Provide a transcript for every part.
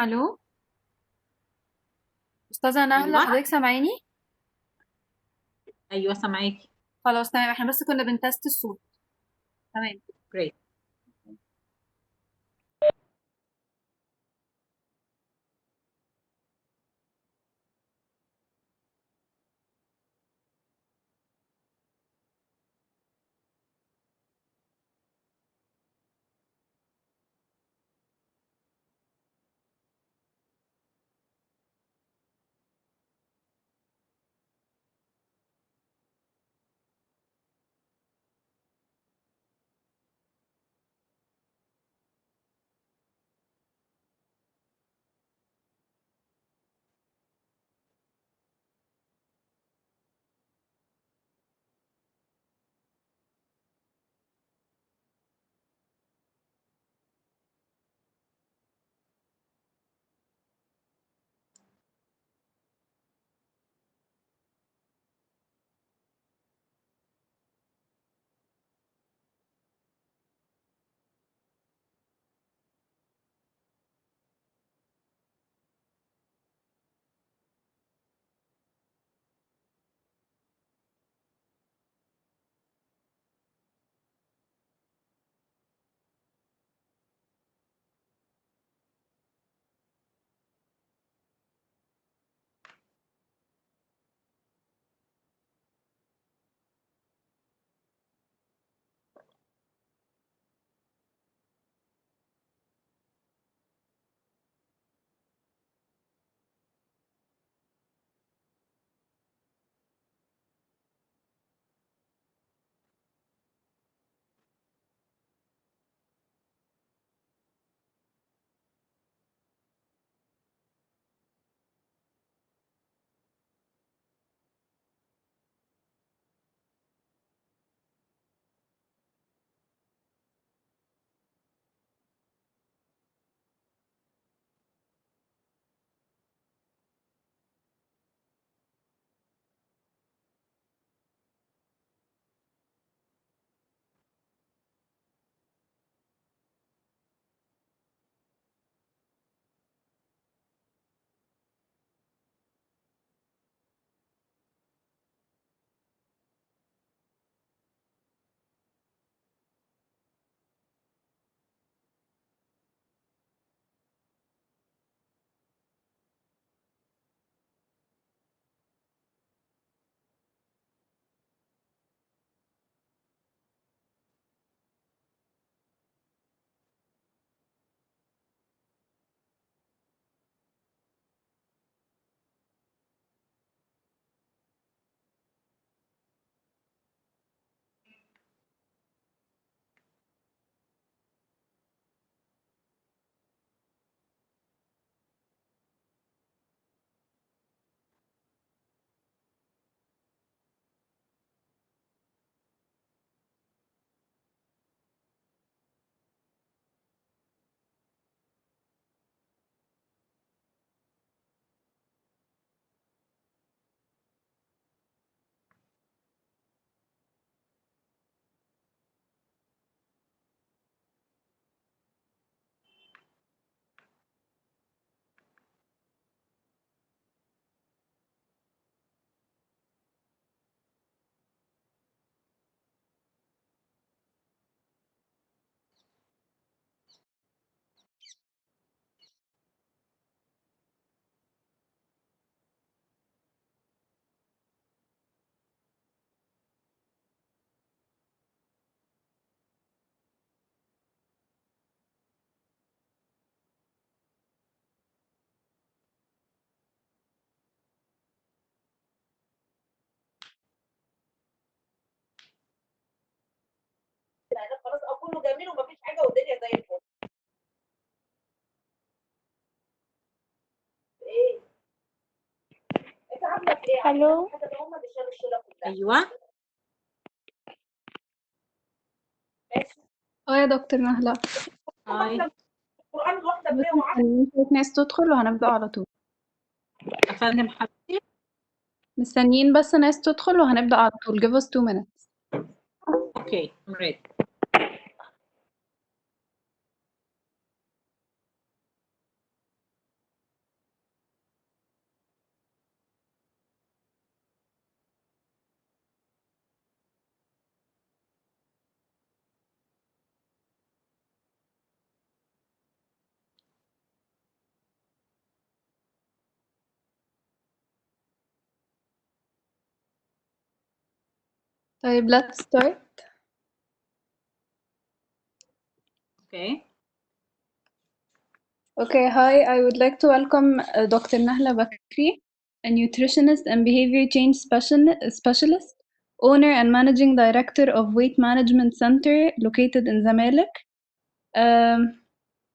الو، استاذه نهله، ايوه. حضرتك سامعاني؟ ايوه سامعاكي. خلاص تمام، احنا بس كنا بنتست الصوت. تمام. جريت. خلاص كله جميل ومفيش حاجه والدنيا زي الفل. ايه انت عامله في ايه؟ الو. حاجه ده هم اللي شالوا الشله كلها. ايوه. ماشي. اه يا دكتور نهلة. هاي. القران واحده ب بس 110. مستنيين شوية ناس تدخل وهنبدأ على طول. افندم حبيبتي. مستنيين بس ناس تدخل وهنبدأ على طول. give us 2 minutes. اوكي ريت. طيب let's start. Okay. Okay, hi, I would like to welcome Dr. Nahla Bakry, a nutritionist and behavior change specialist, owner and managing director of Weight Management Center located in Zamalek.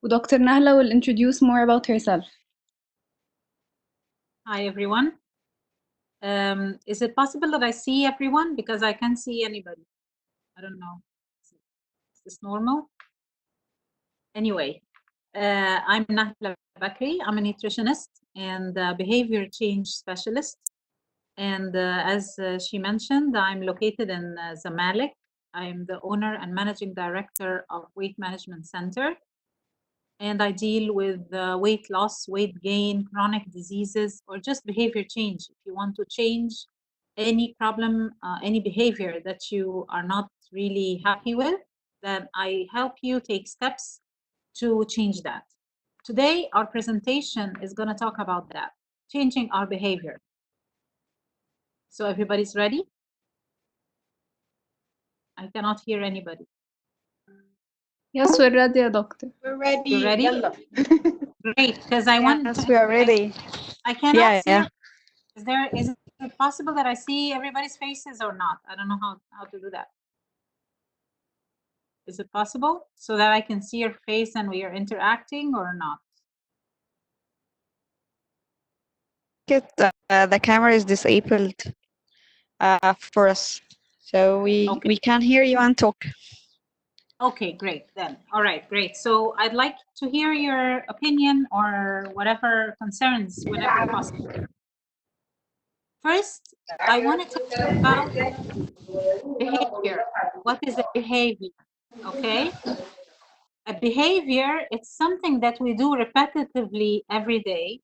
Dr. Nahla will introduce more about herself. Hi, everyone. Is it possible that I see everyone? Because I can't see anybody. I don't know. Is this normal? Anyway, I'm Nahla Bakry. I'm a nutritionist and behavior change specialist. And as she mentioned, I'm located in Zamalek. I'm the owner and managing director of Weight Management Center. And I deal with weight loss, weight gain, chronic diseases, or just behavior change. If you want to change any problem, any behavior that you are not really happy with, then I help you take steps to change that. Today, our presentation is going to talk about that, changing our behavior. So everybody's ready? I cannot hear anybody. Yes, we're ready, doctor. We're ready. You're ready? يلا. Great, because I want Yes, to, we are ready. I cannot Yeah, see. yeah. Is it possible that I see everybody's faces or not? I don't know how to do that. Is it possible so that I can see your face and we are interacting or not? The camera is disabled for us, so Okay. we can hear you and talk. Okay, great then. All right, great. So I'd like to hear your opinion or whatever concerns whenever possible. First, I want to talk about behavior. What is a behavior? Okay. A behavior, it's something that we do repetitively every day.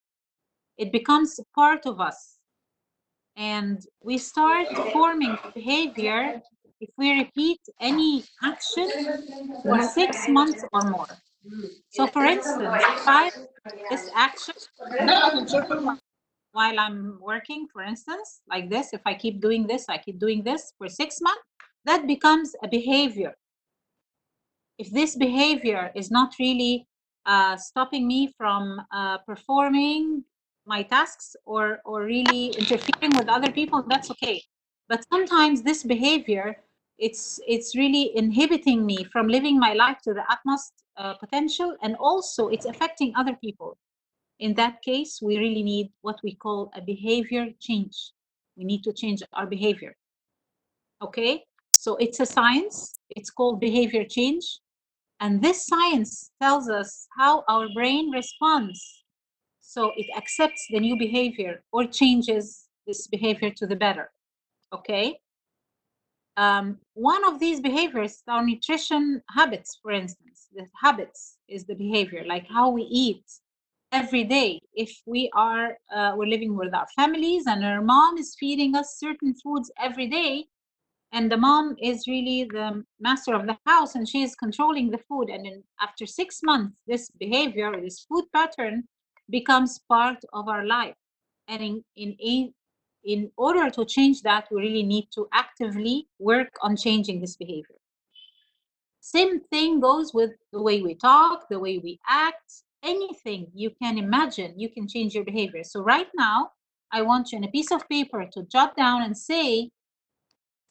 It becomes part of us. And we start forming behavior if we repeat any action for 6 months or more. So for instance, if I do this action while I'm working, for instance, like this, if I keep doing this, I keep doing this for 6 months, that becomes a behavior. If this behavior is not really stopping me from performing my tasks or really interfering with other people, that's okay. But sometimes this behavior, it's really inhibiting me from living my life to the utmost potential, and also it's affecting other people. In that case, we really need what we call a behavior change. We need to change our behavior. Okay, so it's a science. It's called behavior change. And this science tells us how our brain responds. So it accepts the new behavior or changes this behavior to the better. Okay. One of these behaviors, our nutrition habits, for instance, the habits is the behavior, like how we eat every day. If we are, we're living with our families and our mom is feeding us certain foods every day, and the mom is really the master of the house and she is controlling the food, and then after 6 months this behavior, this food pattern becomes part of our life. And in order to change that, we really need to actively work on changing this behavior. Same thing goes with the way we talk, the way we act, anything you can imagine, you can change your behavior. So right now I want you on a piece of paper to jot down and say,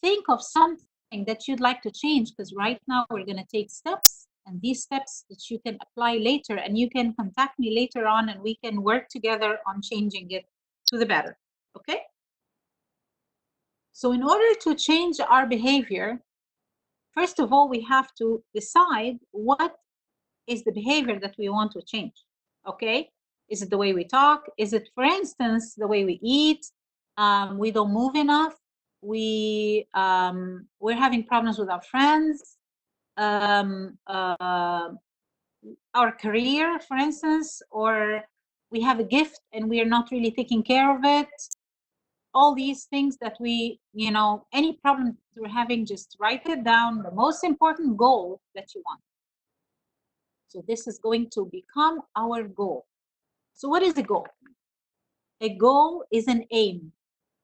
think of something that you'd like to change, because right now we're going to take steps, and these steps that you can apply later, and you can contact me later on and we can work together on changing it to the better. Okay, so in order to change our behavior, first of all we have to decide what is the behavior that we want to change. Okay, is it the way we talk? Is it, for instance, the way we eat? We don't move enough. We're having problems with our friends, our career, for instance, or we have a gift and we are not really taking care of it. All these things that we, any problem that we're having, just write it down, the most important goal that you want. So this is going to become our goal. So what is the goal? A goal is an aim,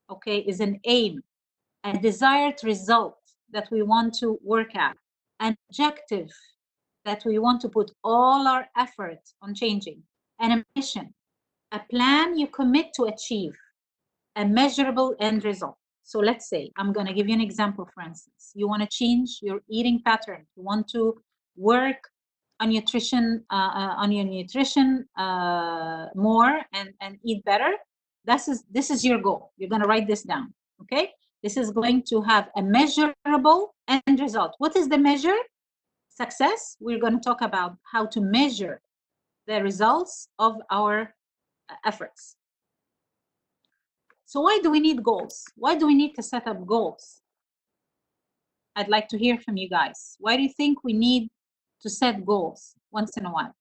okay, is an aim, a desired result, that we want to work at, an objective that we want to put all our effort on changing, and a mission, a plan you commit to achieve, a measurable end result. So let's say, I'm going to give you an example, for instance. You want to change your eating pattern. You want to work on nutrition, more and eat better. This is your goal. You're going to write this down, okay? This is going to have a measurable end result. What is the measure? Success. We're going to talk about how to measure the results of our efforts. So why do we need goals? Why do we need to set up goals? I'd like to hear from you guys. Why do you think we need to set goals once in a while?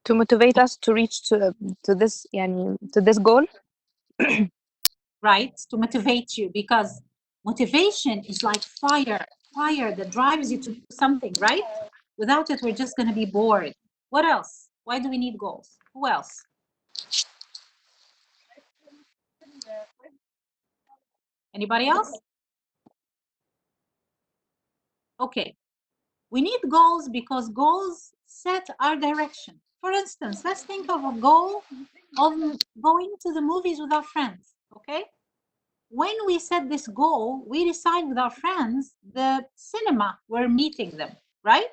To motivate us to reach to this to this goal. Right? To motivate you, because motivation is like fire that drives you to do something, right? Without it, we're just going to be bored. What else? Why do we need goals? Who else? Anybody else? Okay. We need goals because goals set our direction. For instance, let's think of a goal of going to the movies with our friends, okay? When we set this goal, we decide with our friends the cinema we're meeting them, right?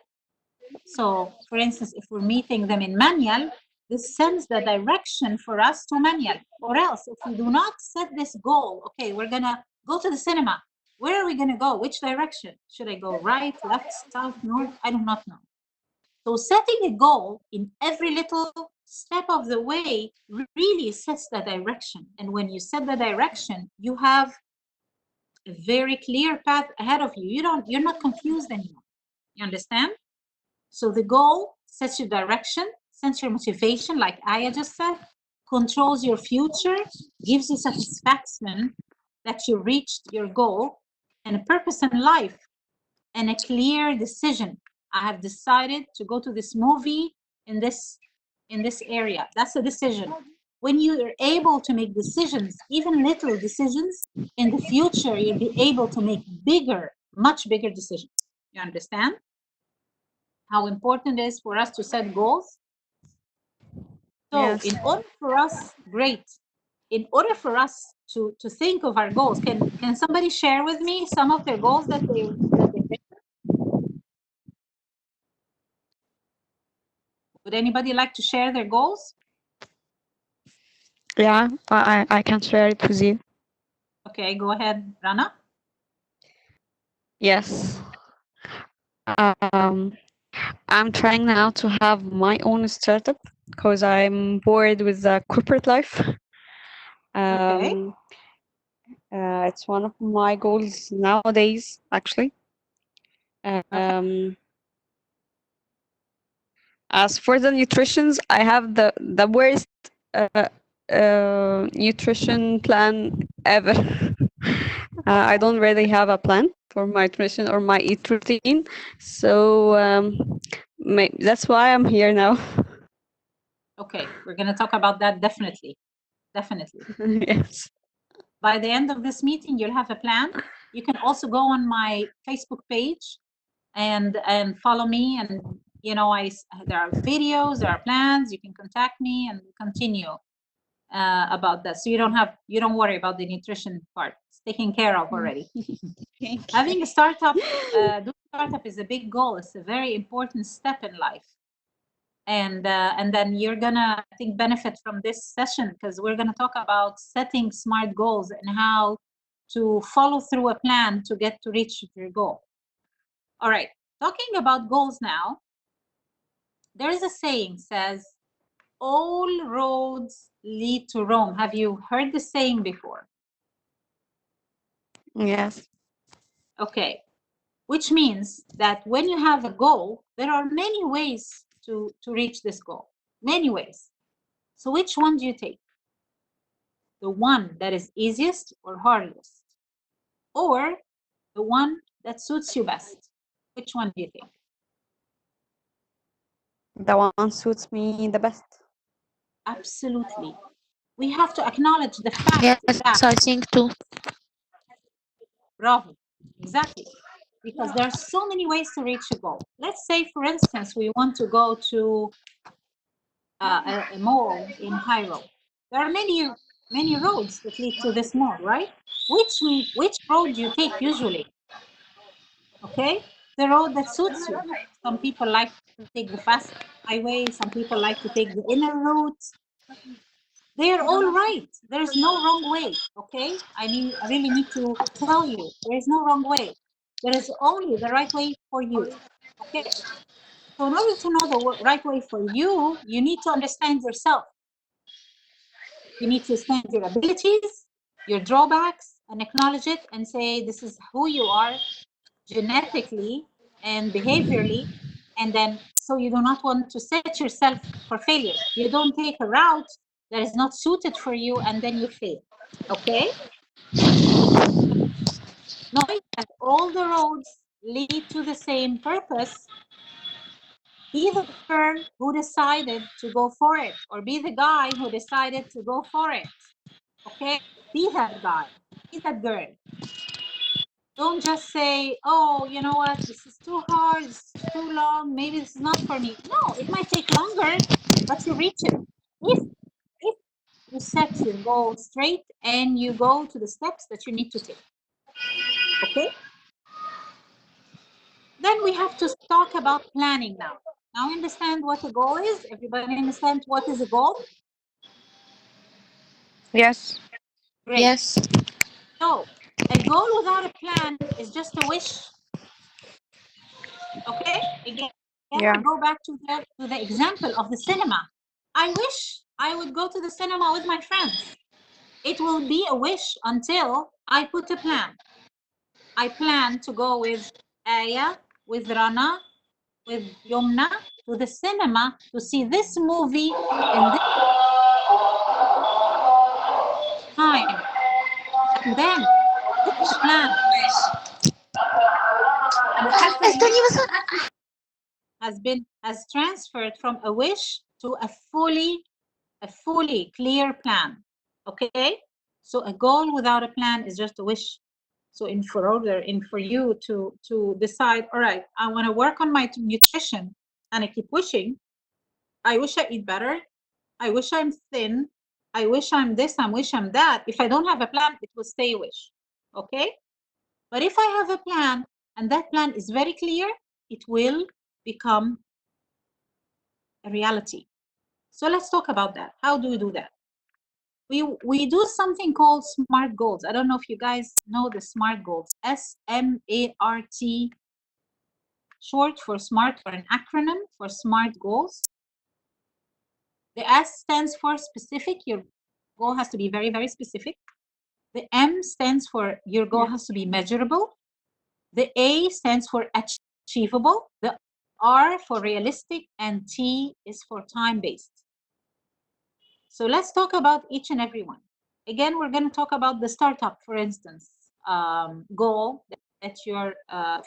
So, for instance, if we're meeting them in Manuel, this sends the direction for us to Manuel. Or else, if we do not set this goal, okay, we're gonna go to the cinema. Where are we gonna go? Which direction? Should I go right, left, south, north? I do not know. So setting a goal in every little step of the way really sets the direction. And when you set the direction, you have a very clear path ahead of you. You're not confused anymore. You understand? So the goal sets your direction, sets your motivation, like Aya just said, controls your future, gives you satisfaction that you reached your goal, and a purpose in life, and a clear decision. I have decided to go to this movie in this area. That's a decision. When you are able to make decisions, even little decisions, in the future, you'll be able to make bigger, much bigger decisions. You understand how important it is for us to set goals? So Yes. in order for us, great. In order for us to think of our goals, can somebody share with me some of their goals that they would anybody like to share their goals? Yeah, I can share it with you. Okay, go ahead, Rana. Yes. Um, I'm trying now to have my own startup because I'm bored with the corporate life. Okay. It's one of my goals nowadays, actually. Okay. As for the nutritions, I have the worst nutrition plan ever. I don't really have a plan for my nutrition or my eat routine, so that's why I'm here now. Okay, we're going to talk about that definitely. Definitely. Yes. By the end of this meeting, you'll have a plan. You can also go on my Facebook page and follow me, and there are videos, there are plans. You can contact me and continue about that. So you don't worry about the nutrition part. It's taken care of already. Having a startup, doing startup is a big goal. It's a very important step in life. And then you're gonna, I think, benefit from this session, because we're gonna talk about setting smart goals and how to follow through a plan to get to reach your goal. All right, talking about goals now, there is a saying says, all roads lead to Rome. Have you heard the saying before? Yes. Okay, which means that when you have a goal, there are many ways to reach this goal, many ways. So which one do you take? The one that is easiest or hardest? Or the one that suits you best? Which one do you think? The one suits me the best. Absolutely. We have to acknowledge the fact Yes, that, I think too. bravo, Exactly. Because there are so many ways to reach a goal. Let's say, for instance, we want to go to a mall in Cairo. There are many roads that lead to this mall, right? Which road do you take usually? Okay, the road that suits you. Some people like to take the fast highway. Some people like to take the inner route. They are all right. There is no wrong way. Okay, I really need to tell you, there is no wrong way. There is only the right way for you. Okay. So in order to know the right way for you, you need to understand yourself. You need to understand your abilities, your drawbacks, and acknowledge it and say, this is who you are genetically and behaviorally. And then, so you do not want to set yourself for failure. You don't take a route that is not suited for you and then you fail. Okay? Knowing that all the roads lead to the same purpose, be the girl who decided to go for it, or be the guy who decided to go for it. Okay? Be that guy, be that girl. Don't just say, oh, you know what, this is too hard, this is too long, maybe this is not for me. No, it might take longer, but you reach it. If you set your goal straight and you go to the steps that you need to take. Okay? Then we have to talk about planning now. Now understand what a goal is. Everybody understand what is a goal? Yes. Great. Yes. So a goal without a plan is just a wish. Okay? Again, Yeah. we go back to the example of the cinema. I wish I would go to the cinema with my friends. It will be a wish until I put a plan. I plan to go with Aya, with Rana, with Yumna to the cinema to see this movie in this time. And then this plan has transferred from a wish to a fully clear plan. Okay? So a goal without a plan is just a wish. So for you to decide, all right, I want to work on my nutrition, and I keep wishing. I wish I eat better. I wish I'm thin. I wish I'm this. I wish I'm that. If I don't have a plan, it will stay a wish. Okay? But if I have a plan and that plan is very clear, it will become a reality. So let's talk about that. How do we do that? We do something called SMART goals. I don't know if you guys know the SMART goals. SMART, short for SMART, or an acronym for SMART goals. The S stands for specific. Your goal has to be very, very specific. The M stands for your goal has to be measurable. The A stands for achievable. The R for realistic, and T is for time-based. So let's talk about each and every one. Again, we're going to talk about the startup, for instance, goal that your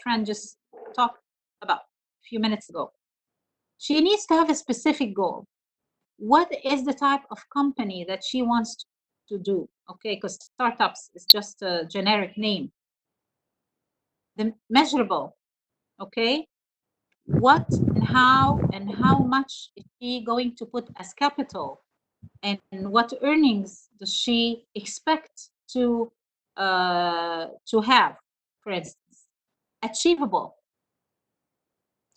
friend just talked about a few minutes ago. She needs to have a specific goal. What is the type of company that she wants to do? Okay, because startups is just a generic name. The measurable, okay? What and how much is she going to put as capital? And what earnings does she expect to have, for instance? Achievable.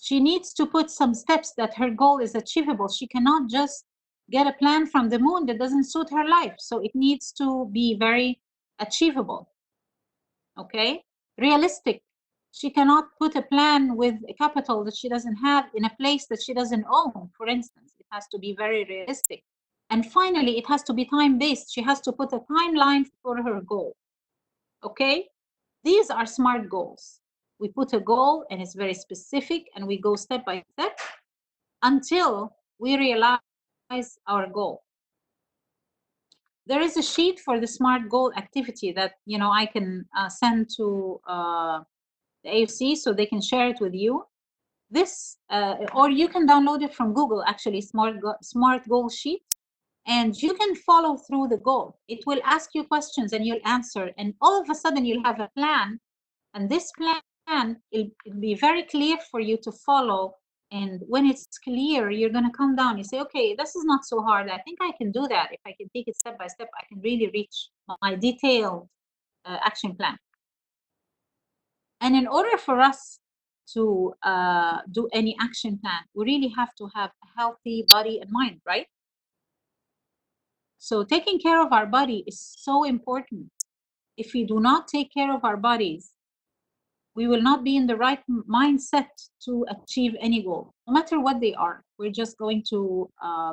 She needs to put some steps that her goal is achievable. She cannot just get a plan from the moon that doesn't suit her life. So it needs to be very achievable. Okay? Realistic. She cannot put a plan with a capital that she doesn't have in a place that she doesn't own, for instance. It has to be very realistic. And finally, it has to be time-based. She has to put a timeline for her goal. Okay? These are SMART goals. We put a goal and it's very specific, and we go step by step until we realize our goal. There is a sheet for the SMART goal activity that I can send to the AFC so they can share it with you. This, or you can download it from Google, actually, SMART goal sheet, and you can follow through the goal. It will ask you questions and you'll answer, and all of a sudden you'll have a plan And this plan, it'll be very clear for you to follow. And when it's clear, you're going to come down. You say, okay, this is not so hard. I think I can do that. If I can take it step by step, I can really reach my detailed action plan. And in order for us to do any action plan, we really have to have a healthy body and mind, right? So taking care of our body is so important. If we do not take care of our bodies, we will not be in the right mindset to achieve any goal, no matter what they are. We're just going to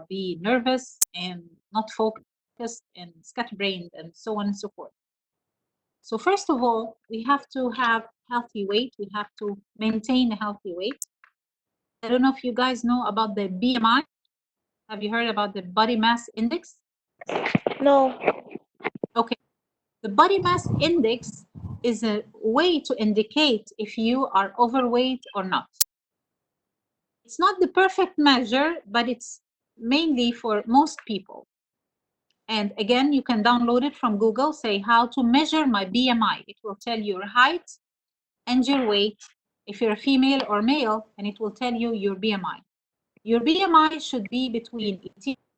be nervous and not focused and scatterbrained and so on and so forth. So first of all, we have to have healthy weight. We have to maintain a healthy weight. I don't know if you guys know about the BMI. Have you heard about the body mass index? No. Okay. The body mass index is a way to indicate if you are overweight or not. It's not the perfect measure, but it's mainly for most people. And again, you can download it from Google, say how to measure my BMI. It will tell you your height and your weight, if you're a female or male, and it will tell you your BMI. Your BMI should be between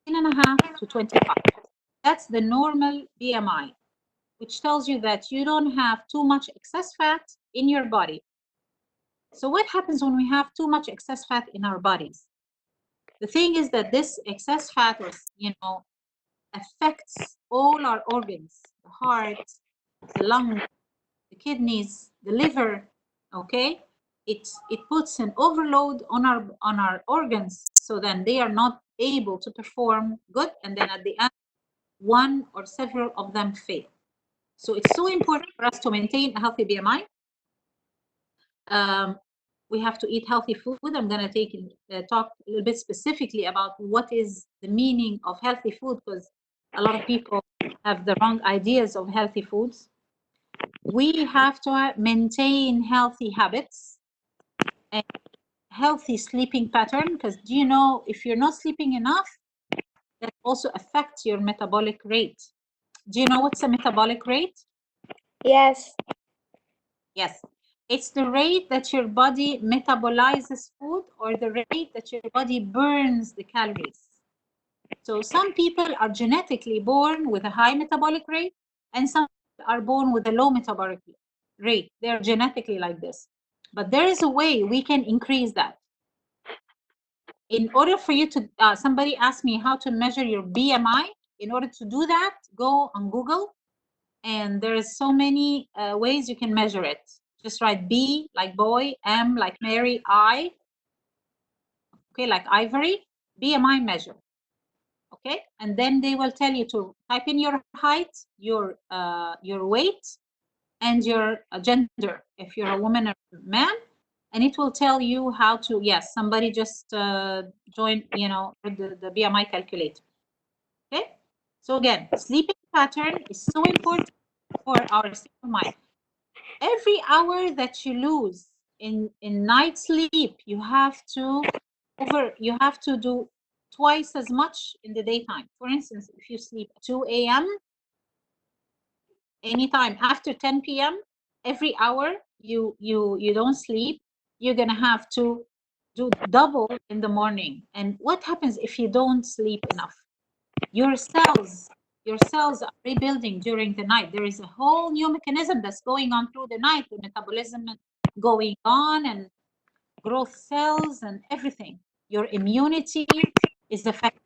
18.5 to 25. That's the normal BMI, which tells you that you don't have too much excess fat in your body. So what happens when we have too much excess fat in our bodies? The thing is that this excess fat affects all our organs, the heart, the lungs, the kidneys, the liver, okay? It puts an overload on our organs, so then they are not able to perform good, and then at the end, one or several of them fail. So it's so important for us to maintain a healthy BMI. We have to eat healthy food. I'm going to talk a little bit specifically about what is the meaning of healthy food, because a lot of people have the wrong ideas of healthy foods. We have to maintain healthy habits and healthy sleeping pattern, because do you know, if you're not sleeping enough, that also affects your metabolic rate. Do you know what's a metabolic rate? Yes. Yes. It's the rate that your body metabolizes food, or the rate that your body burns the calories. So some people are genetically born with a high metabolic rate, and some are born with a low metabolic rate. They're genetically like this. But there is a way we can increase that. In order for you to, somebody asked me how to measure your BMI. In order to do that, go on Google, and there's so many ways you can measure it. Just write B like boy, M like Mary, I, okay, like ivory, BMI measure, okay? And then they will tell you to type in your height, your weight, and your gender, if you're a woman or a man, and it will tell you how to, yes, somebody just join, the BMI calculator, okay? So again, sleeping pattern is so important for our state of mind. Every hour that you lose in night sleep, you have to do twice as much in the daytime. For instance, if you sleep 2 a.m., anytime after 10 p.m., every hour you don't sleep, you're gonna have to do double in the morning. And what happens if you don't sleep enough? Your cells are rebuilding during the night. There is a whole new mechanism that's going on through the night, the metabolism going on, and growth cells and everything. Your immunity is affected.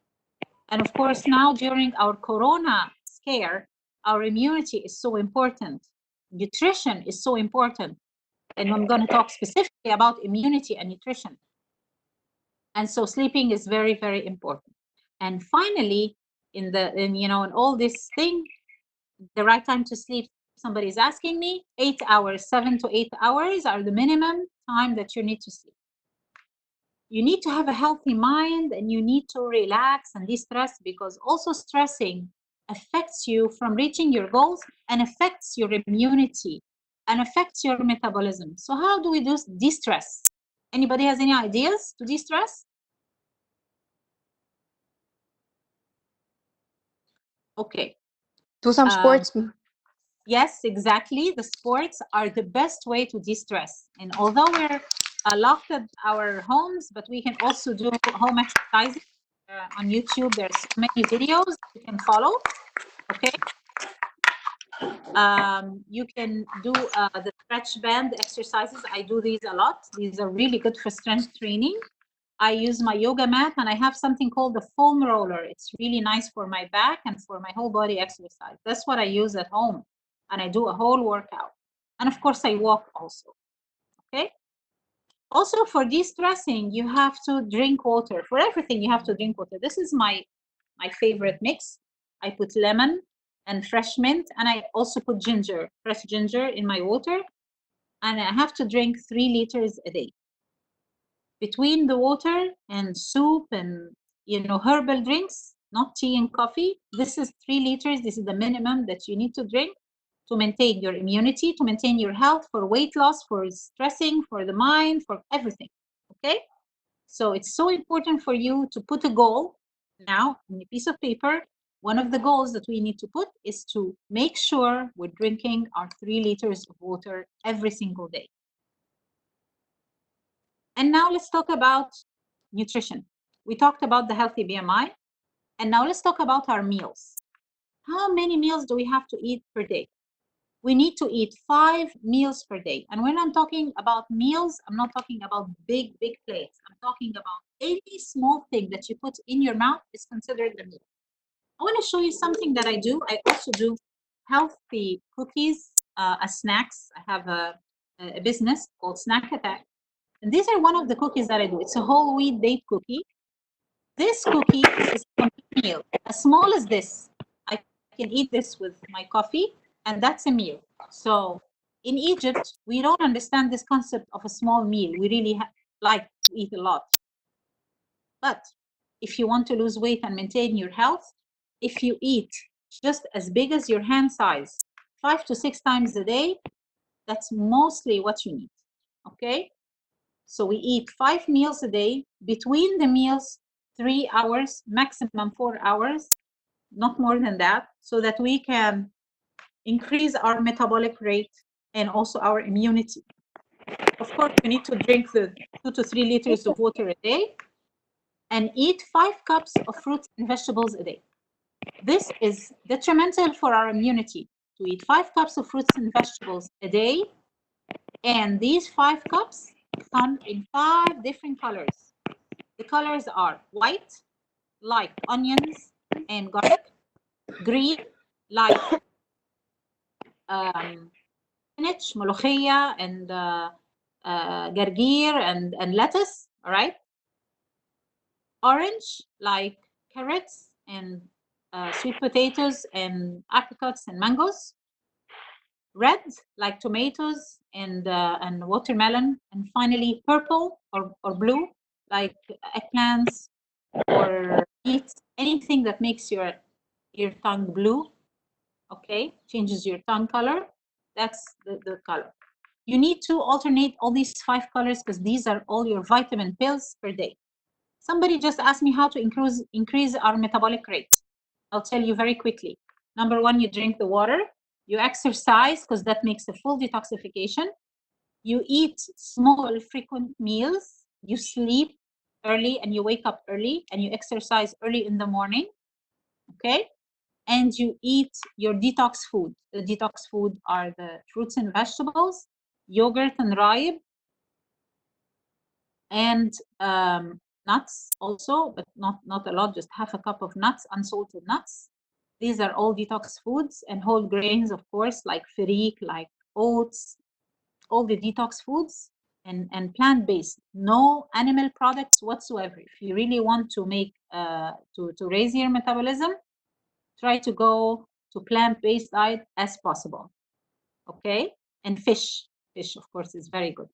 And of course, now during our corona scare, our immunity is so important. Nutrition is so important. And I'm going to talk specifically about immunity and nutrition. And so sleeping is very, very important. And finally, in all this thing, the right time to sleep, somebody is asking me, 8 hours, 7 to 8 hours are the minimum time that you need to sleep. You need to have a healthy mind, and you need to relax and de-stress, because also stressing affects you from reaching your goals, and affects your immunity, and affects your metabolism. So how do we do de-stress? Anybody has any ideas to de-stress? Okay. Do some sports. Yes, exactly. The sports are the best way to de-stress. And although we're locked at our homes, but we can also do home exercises on YouTube. There's so many videos you can follow. Okay. You can do the stretch band exercises. I do these a lot. These are really good for strength training. I use my yoga mat and I have something called the foam roller. It's really nice for my back and for my whole body exercise. That's what I use at home. And I do a whole workout. And of course, I walk also. Okay. Also, for de-stressing, you have to drink water. For everything, you have to drink water. This is my favorite mix. I put lemon and fresh mint, and I also put ginger, fresh ginger in my water. And I have to drink 3 liters a day. Between the water and soup and herbal drinks, not tea and coffee, this is 3 liters. This is the minimum that you need to drink to maintain your immunity, to maintain your health, for weight loss, for stressing, for the mind, for everything. Okay? So it's so important for you to put a goal now on a piece of paper. One of the goals that we need to put is to make sure we're drinking our 3 liters of water every single day. And now let's talk about nutrition. We talked about the healthy BMI, and now let's talk about our meals. How many meals do we have to eat per day? We need to eat 5 meals per day. And when I'm talking about meals, I'm not talking about big plates. I'm talking about any small thing that you put in your mouth is considered a meal. I want to show you something that I do. I also do healthy cookies as snacks. I have a business called Snack Attack. And these are one of the cookies that I do. It's a whole wheat date cookie. This cookie is a complete meal, as small as this. I can eat this with my coffee, and that's a meal. So in Egypt, we don't understand this concept of a small meal. We really like to eat a lot. But if you want to lose weight and maintain your health, if you eat just as big as your hand size, 5 to 6 times a day, that's mostly what you need. Okay? So we eat 5 meals a day. Between the meals, 3 hours, maximum 4 hours, not more than that, so that we can increase our metabolic rate and also our immunity. Of course, we need to drink the 2 to 3 liters of water a day and eat 5 cups of fruits and vegetables a day. This is detrimental for our immunity, to eat 5 cups of fruits and vegetables a day. And these 5 cups come in 5 different colors. The colors are white, like onions and garlic; green, like spinach, ملوخية, and gargir and lettuce, all right? Orange, like carrots and sweet potatoes and apricots and mangoes. Red, like tomatoes and watermelon. And finally, purple or blue, like eggplants or beets, anything that makes your tongue blue, okay, changes your tongue color. That's the color. You need to alternate all these 5 colors because these are all your vitamin pills per day. Somebody just asked me how to increase our metabolic rate. I'll tell you very quickly. Number 1, you drink the water. You exercise because that makes a full detoxification. You eat small, frequent meals. You sleep early and you wake up early, and you exercise early in the morning. Okay? And you eat your detox food. The detox food are the fruits and vegetables, yogurt and rye, and nuts also, but not a lot, just half a cup of nuts, unsalted nuts. These are all detox foods, and whole grains, of course, like firik, like oats, all the detox foods, and plant-based, no animal products whatsoever. If you really want to make to raise your metabolism, try to go to plant-based diet as possible. Okay? And fish, of course, is very good.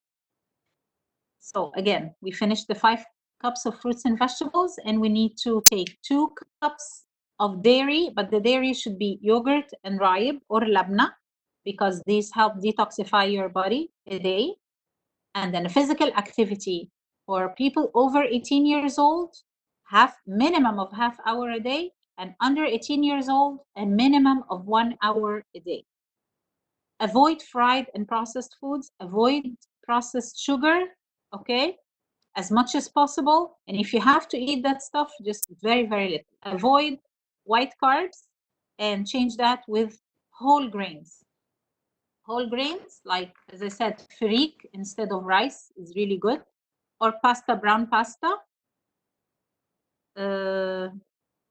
So again, we finished the 5 cups of fruits and vegetables, and we need to take 2 cups of dairy, but the dairy should be yogurt and raib or labna, because these help detoxify your body a day. And then physical activity for people over 18 years old, minimum of half hour a day, and under 18 years old, a minimum of 1 hour a day. avoid fried and processed foods, avoid processed sugar, okay, as much as possible. And if you have to eat that stuff, just very, very little. Avoid white carbs and change that with whole grains. Whole grains, like, as I said, firik instead of rice is really good, or pasta, brown pasta.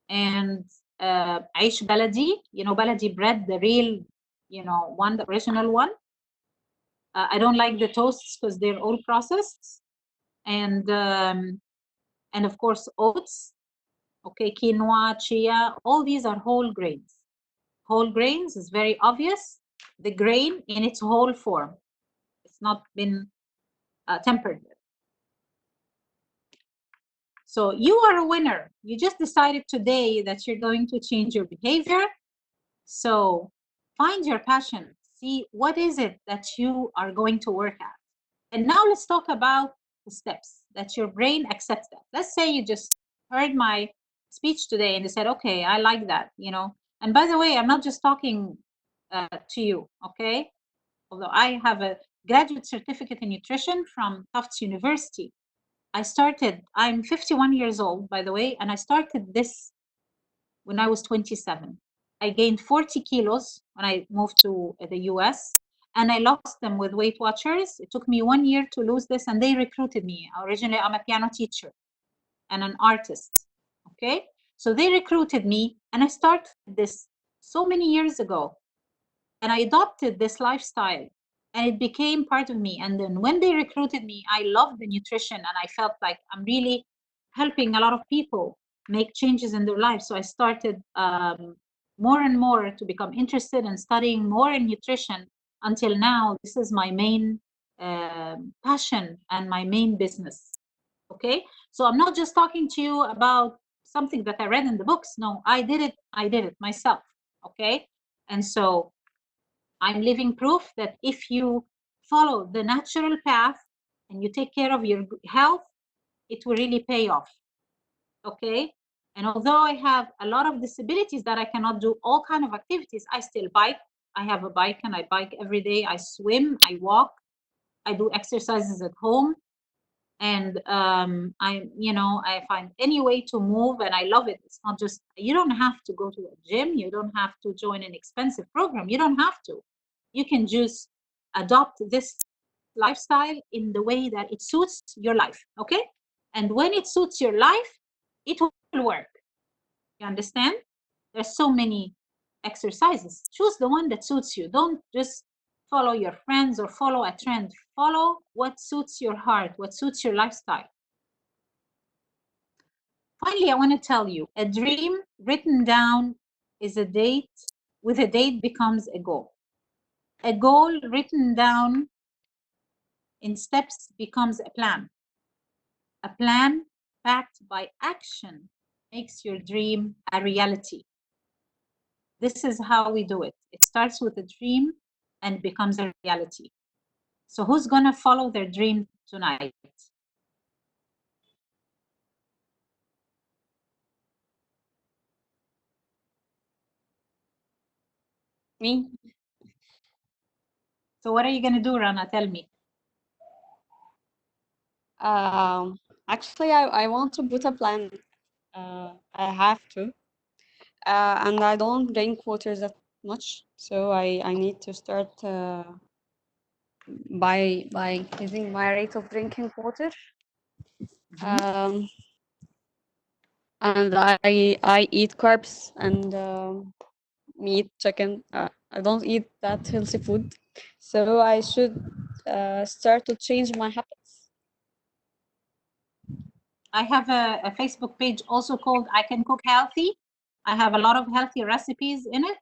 And aish baladi, baladi bread, the real, one, the original one. I don't like the toasts because they're all processed. And of course, oats, okay, quinoa, chia, all these are whole grains. Whole grains is very obvious. The grain in its whole form. It's not been tempered with. So you are a winner. You just decided today that you're going to change your behavior. So find your passion. See what is it that you are going to work at. And now let's talk about the steps that your brain accepts that. Let's say you just heard my speech today and you said, okay, I like that, And by the way, I'm not just talking to you, okay? Although I have a graduate certificate in nutrition from Tufts University. I'm 51 years old, by the way, and I started this when I was 27. I gained 40 kilos when I moved to the US, and I lost them with Weight Watchers. It took me 1 year to lose this, and they recruited me. Originally, I'm a piano teacher and an artist. Okay, so they recruited me, and I started this so many years ago, and I adopted this lifestyle, and it became part of me. And then when they recruited me, I loved the nutrition, and I felt like I'm really helping a lot of people make changes in their lives. So I started more and more to become interested in studying more in nutrition. Until now, this is my main passion and my main business. Okay, so I'm not just talking to you about something that I read in the books. No, I did it myself. Okay, and so I'm living proof that if you follow the natural path and you take care of your health, it will really pay off. Okay, and although I have a lot of disabilities that I cannot do all kind of activities, I still bike. I have a bike and I bike every day. I swim, I walk, I do exercises at home, and I find any way to move, and I love it. It's not just, you don't have to go to a gym, you don't have to join an expensive program, you don't have to. You can just adopt this lifestyle in the way that it suits your life. Okay, and when it suits your life, it will work. You understand? There's so many exercises. Choose the one that suits you. Don't just follow your friends or follow a trend. Follow what suits your heart, what suits your lifestyle. Finally, I want to tell you, a dream written down is a date, with a date becomes a goal. A goal written down in steps becomes a plan. A plan backed by action makes your dream a reality. This is how we do it. It starts with a dream and becomes a reality. So who's going to follow their dream tonight? Me? So what are you going to do, Rana? Tell me. Actually, I want to put a plan. I have to. And I don't drink water that much, so I need to start by increasing my rate of drinking water. And I eat carbs and meat, chicken. I don't eat that healthy food, so I should start to change my habits. I have a Facebook page also called I Can Cook Healthy. I have a lot of healthy recipes in it.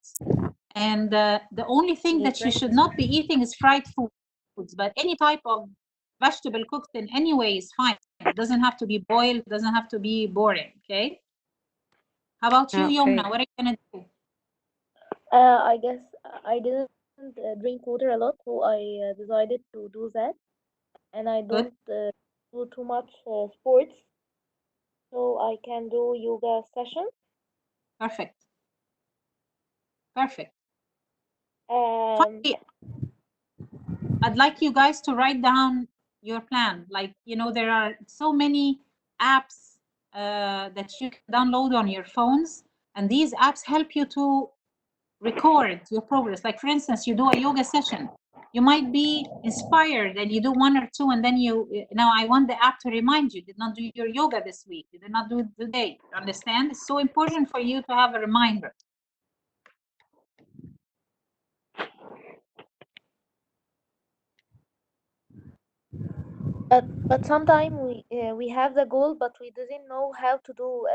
And the only thing that you should not be eating is fried foods, but any type of vegetable cooked in any way is fine. It doesn't have to be boiled, it doesn't have to be boring, okay? How about you, Okay. Yomna? What are you going to do? I guess I didn't drink water a lot, so I decided to do that. And I Good, don't do too much sports, so I can do yoga sessions. perfect, perfect. Um, Finally, I'd like you guys to write down your plan. Like, there are so many apps that you can download on your phones, and these apps help you to record your progress. Like, for instance, you do a yoga session. You might be inspired and you do one or two, and then I want the app to remind you, did not do your yoga this week. You did not do it today. Understand? It's so important for you to have a reminder. But sometimes we have the goal, but we didn't know how to do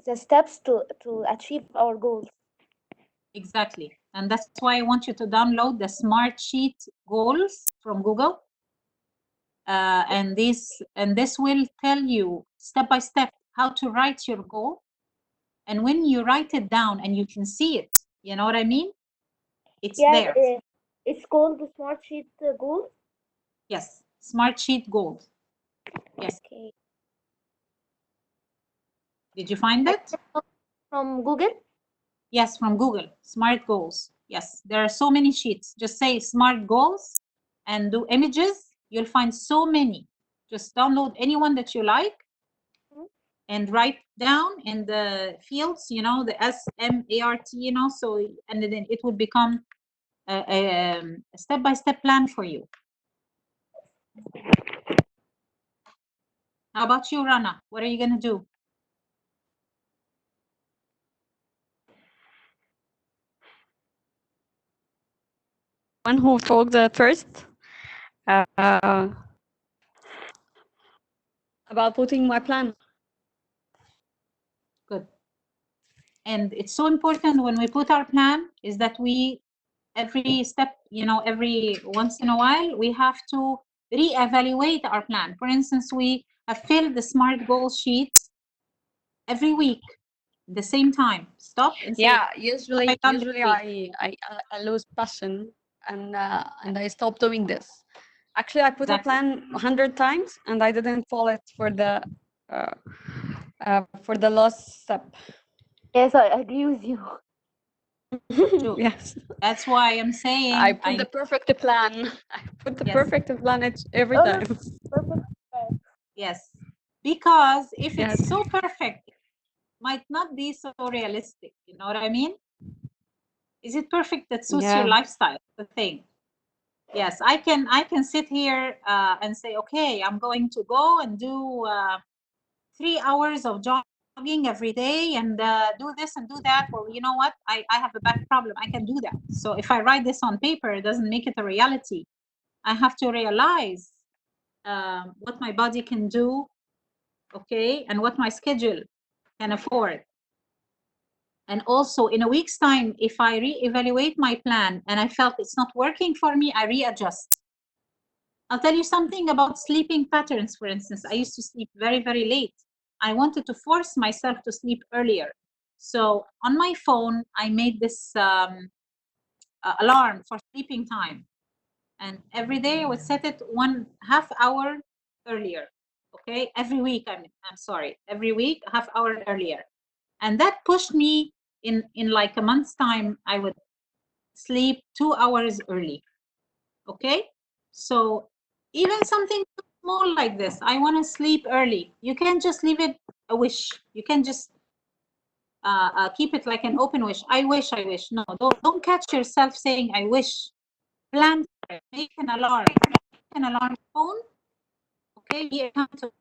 the steps to achieve our goals. Exactly. And that's why I want you to download the Smart Sheet Goals from Google. And this will tell you step by step how to write your goal. And when you write it down and you can see it, you know what I mean? It's Yes, there. it's called the Smart Sheet Goals. Yes, Smart Sheet Goals. Yes. Okay. Did you find it? From Google? Yes, from Google. Smart Goals. Yes, there are so many sheets. Just say Smart Goals and do images. You'll find so many. Just download any one that you like and write down in the fields, the SMART, so, and then it would become a step-by-step plan for you. How about you, Rana? What are you going to do? One who talked first about putting my plan. Good. And it's so important when we put our plan is that we, every step, every once in a while, we have to reevaluate our plan. For instance, we have filled the SMART goal sheet every week, the same time. Stop and say, Yeah, "What have I done this usually week?" I lose passion and I stop doing this. Actually, I put Exactly. a plan 100 times and I didn't follow it for the last step. Yes, I agree with you. True. Yes, That's why I'm saying I put the perfect plan. I put the Yes. perfect plan every Oh, time. perfect. Yes, because if Yes. it's so perfect, it might not be so realistic. You know what I mean? Is it perfect that suits your Yeah. lifestyle? The thing. Yes, I can sit here and say, okay, I'm going to go and do 3 hours of jogging every day and do this and do that. Or you know what? I have a back problem. I can do that. So if I write this on paper, it doesn't make it a reality. I have to realize what my body can do, okay, and what my schedule can afford. And also in a week's time, if I reevaluate my plan and I felt it's not working for me, I readjust. I'll tell you something about sleeping patterns, for instance. I used to sleep very, very late. I wanted to force myself to sleep earlier. So on my phone, I made this alarm for sleeping time. And every day I would set it 1/2 hour earlier. Okay, every week, I'm sorry, every week, a half hour earlier. And that pushed me in like a month's time, I would sleep 2 hours early. Okay, so even something small like this, I want to sleep early. You can't just leave it a wish. You can just keep it like an open wish. I wish, I wish. No, don't catch yourself saying I wish. Plan for it. Make an alarm. Make an alarm phone. Okay, be accountable.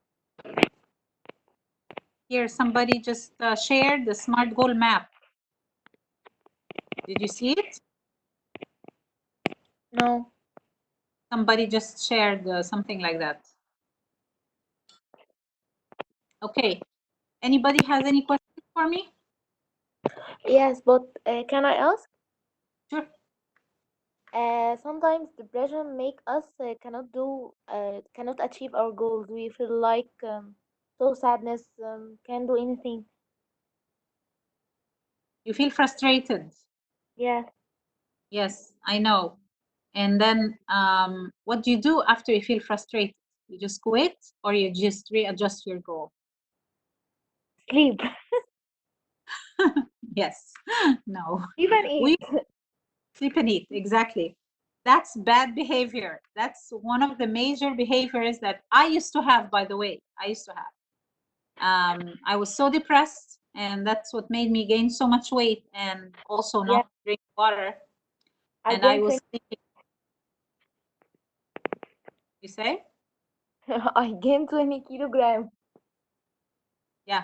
Here, somebody just shared the SMART goal map. Did you see it? No. Somebody just shared something like that. Okay. Anybody has any questions for me? Yes, but can I ask? Sure. Sometimes depression make us cannot achieve our goals. We feel like so sadness, can't do anything. You feel frustrated. Yeah. Yes, I know. And then what do you do after you feel frustrated? You just quit or you just readjust your goal? Sleep. Yes. No. Even We eat. sleep and eat. Exactly. That's bad behavior. That's one of the major behaviors that I used to have, by the way. I used to have. I was so depressed, and that's what made me gain so much weight and also Yeah, not drink water. I And I gained was 20. thinking, you say? I gained 20 kilograms. Yeah.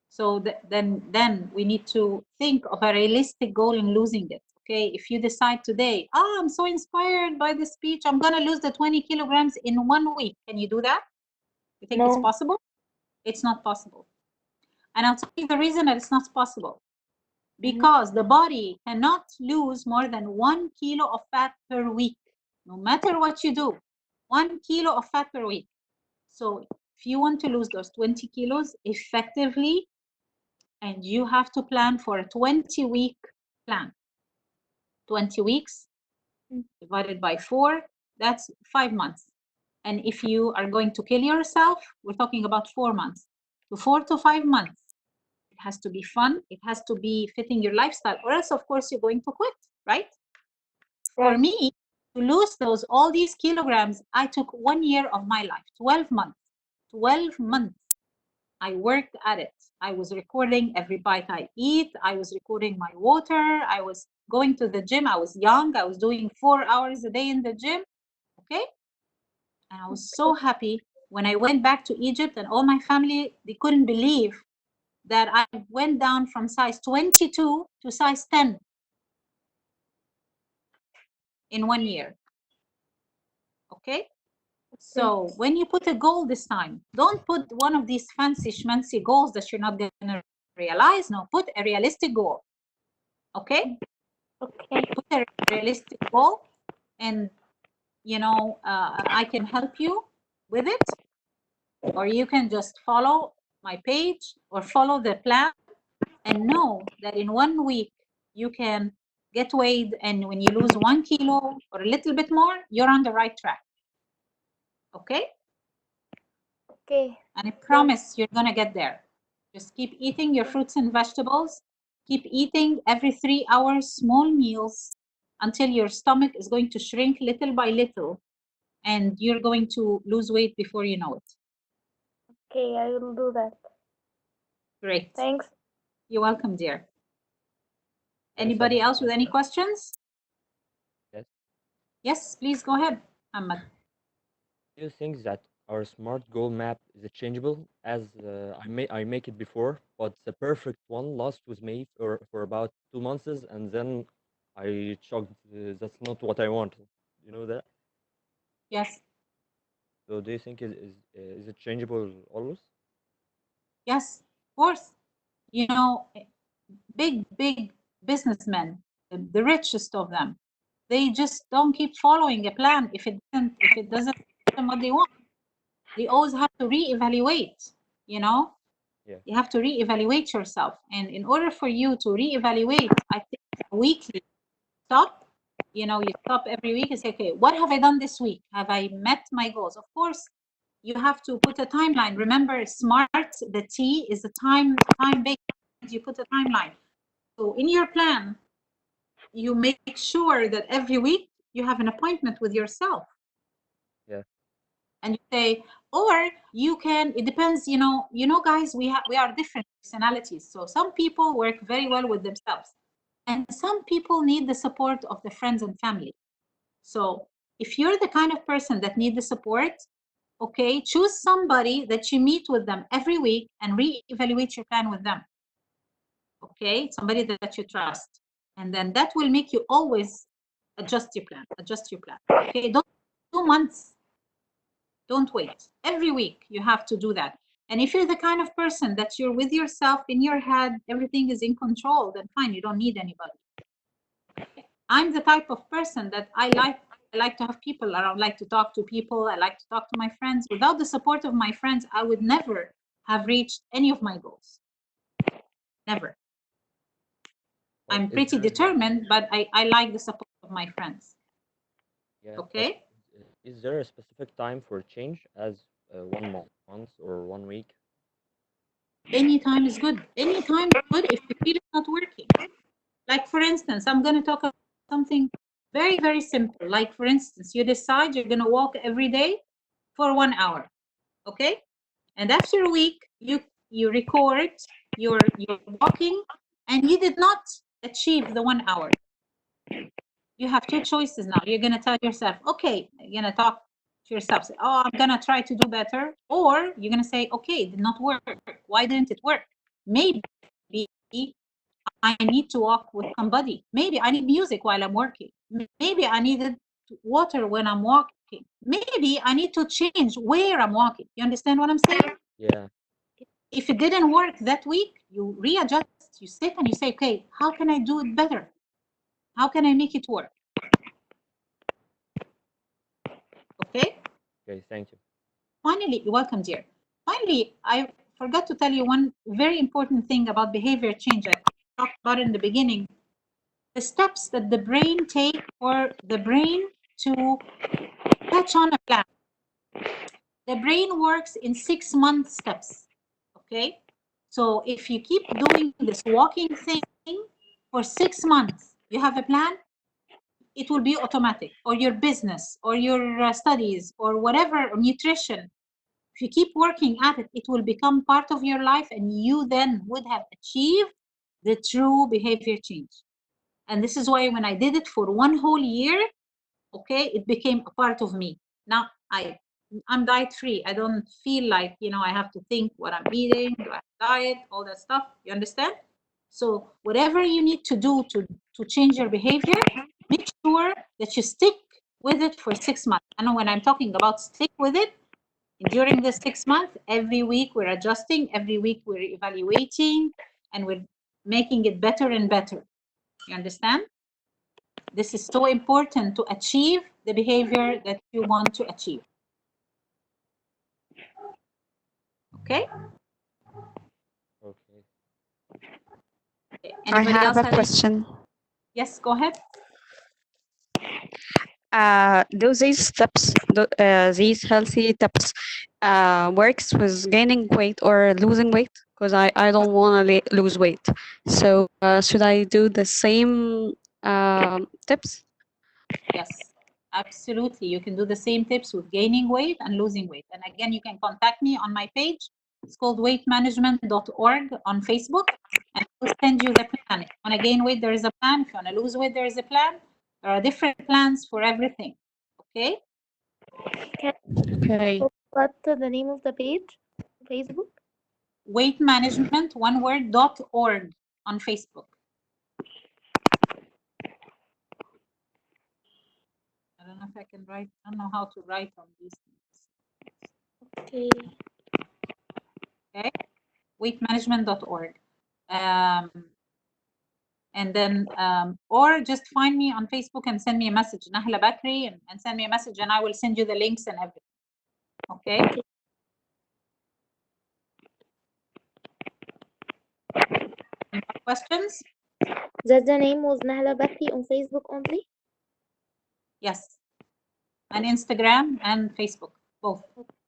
So then we need to think of a realistic goal in losing it. Okay. If you decide today, oh, I'm so inspired by this speech, I'm gonna lose the 20 kilograms in 1 week. Can you do that? You think it's No. possible? It's not possible. And I'll tell you the reason that it's not possible. Mm-hmm. Because the body cannot lose more than 1 kilo of fat per week, no matter what you do. 1 kilo of fat per week. So if you want to lose those 20 kilos effectively, and you have to plan for a 20-week plan. 20 weeks divided by 4, that's 5 months. And if you are going to kill yourself, we're talking about 4 months. So 4 to 5 months. It has to be fun. It has to be fitting your lifestyle, or else, of course, you're going to quit, right? For Right. me, to lose all these kilograms, I took 1 year of my life, 12 months. 12 months. I worked at it. I was recording every bite I eat. I was recording my water. I was going to the gym. I was young. I was doing 4 hours a day in the gym. Okay. And I was so happy when I went back to Egypt, and all my family, they couldn't believe that I went down from size 22 to size 10 in 1 year. Okay. Okay. So when you put a goal this time, don't put one of these fancy schmancy goals that you're not going to realize. No, put a realistic goal. Okay. Okay. Put a realistic goal, and I can help you with it, or you can just follow my page or follow the plan, and know that in 1 week you can get weighed, and when you lose 1 kilo or a little bit more, you're on the right track. Okay. Okay. And I Got it. promise you're gonna get there. Just keep eating your fruits and vegetables. Keep eating every 3 hours small meals until your stomach is going to shrink little by little, and you're going to lose weight before you know it. Okay, I will do that. Great. Thanks. You're welcome, dear. Can I start Anybody with a else with any question? questions? Yes. Yes, please go ahead, Ahmad. Do you think that our smart goal map is changeable? As I make it before, but the perfect one lasts with me for about 2 months, and then I chugged. That's not what I wanted. You know that. Yes, So do you think is it changeable always? yes, of course. Big businessmen, the richest of them, they just don't keep following a plan if it doesn't give them what they want. They always have to reevaluate. You know, Yeah. you have to reevaluate yourself, and in order for you to reevaluate, I think weekly stop. You stop every week and say, okay, what have I done this week? Have I met my goals? Of course, you have to put a timeline. Remember, smart, the T is the time based. You put a timeline. So in your plan, you make sure that every week you have an appointment with yourself, Yeah. and you say, or you can, it depends, guys, we are different personalities. So some people work very well with themselves, and some people need the support of the friends and family. So if you're the kind of person that need the support, okay, choose somebody that you meet with them every week and reevaluate your plan with them. Okay, somebody that you trust, and then that will make you always adjust your plan. Okay, don't 2 months, don't wait. Every week you have to do that. And if you're the kind of person that you're with yourself in your head, everything is in control, then fine, you don't need anybody. I'm the type of person that I like to have people around, like to talk to people, I like to talk to my friends. Without the support of my friends, I would never have reached any of my goals. Never. But I'm is pretty there determined, but I like the support of my friends. yeah, but Okay? is there a specific time for change as 1 month or 1 week? Any time is good. Any time is good if you feel it's not working. Like, for instance, I'm going to talk about something Very, very simple. Like, for instance, you decide you're going to walk every day for 1 hour. Okay? And after a week, you record your walking, and you did not achieve the 1 hour. You have two choices now. You're going to tell yourself, okay, you're going to talk to yourself, say, oh, I'm going to try to do better. Or you're going to say, okay, it did not work. Why didn't it work? Maybe I need to walk with somebody. Maybe I need music while I'm working. Maybe I needed water when I'm walking. Maybe I need to change where I'm walking. You understand what I'm saying? Yeah. If it didn't work that week, you readjust, you sit and you say, okay, how can I do it better? How can I make it work? Okay? Okay. Thank you. Finally, you're welcome, dear. Finally, I forgot to tell you one very important thing about behavior change. I talked about it in the beginning. The steps that the brain take for the brain to catch on a plan. The brain works in 6-month steps. Okay? So if you keep doing this walking thing for 6 months, you have a plan, it will be automatic. Or your business, or your studies, or whatever, or nutrition. If you keep working at it, it will become part of your life, and you then would have achieved the true behavior change. And this is why when I did it for 1 whole year, okay, it became a part of me. Now I'm diet free. I don't feel like, I have to think what I'm eating, do I have diet, all that stuff. You understand? So whatever you need to do to change your behavior, make sure that you stick with it for 6 months. And when I'm talking about stick with it, during the 6 months, every week we're adjusting, every week we're evaluating, and we're making it better and better. You understand? This is so important to achieve the behavior that you want to achieve. Okay? Okay. I Anybody have else a have any? question. Yes, go ahead. Do these steps, these healthy tips, works with gaining weight or losing weight? Because I don't want to lose weight. So should I do the same tips? Yes, absolutely. You can do the same tips with gaining weight and losing weight. And again, you can contact me on my page. It's called weightmanagement.org on Facebook. And we'll send you the plan. If you want to gain weight, there is a plan. If you want to lose weight, there is a plan. There are different plans for everything. Okay? Can Okay. what the name of the page? Facebook? Weightmanagement, one word, .org on Facebook. I don't know if I can write. I don't know how to write on these things. Okay. Okay? Weightmanagement.org. And then, or just find me on Facebook and send me a message, Nahla Bakry, and send me a message, and I will send you the links and everything. Okay? Any more questions? That the name was Nahla Bakri on Facebook only? Yes. And Instagram and Facebook, both.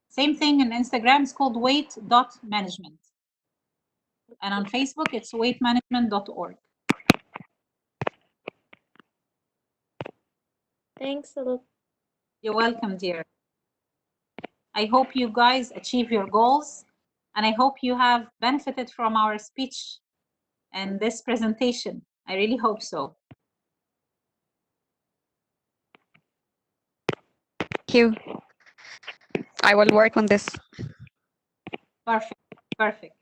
Same thing in Instagram, it's called weight.management. And on Facebook, it's weightmanagement.org. Thanks a lot. You're welcome, dear. I hope you guys achieve your goals, and I hope you have benefited from our speech and this presentation. I really hope so. Thank you. I will work on this. Perfect, perfect.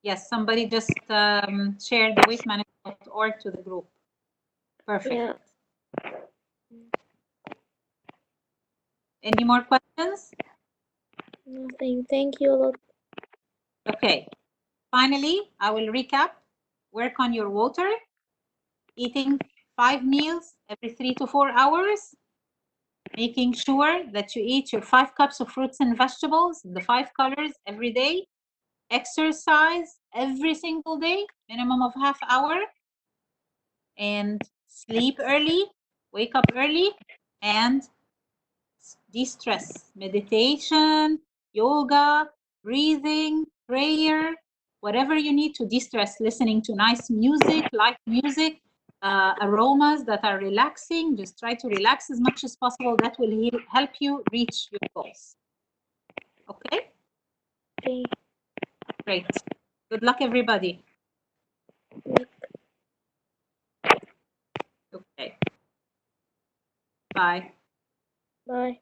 Yes, somebody just shared the weightmanagement.org to the group. Perfect. Yeah. Any more questions? Nothing. Thank you a lot. Okay. Finally, I will recap. Work on your water, eating 5 meals every 3 to 4 hours, making sure that you eat your 5 cups of fruits and vegetables in the 5 colors every day, exercise every single day, minimum of half hour, and sleep early, wake up early, and de-stress, meditation, yoga, breathing, prayer, whatever you need to de-stress, listening to nice music, light music, aromas that are relaxing. Just try to relax as much as possible. That will help you reach your goals. Okay? Okay. Great. Good luck, everybody. Okay. Bye. Bye.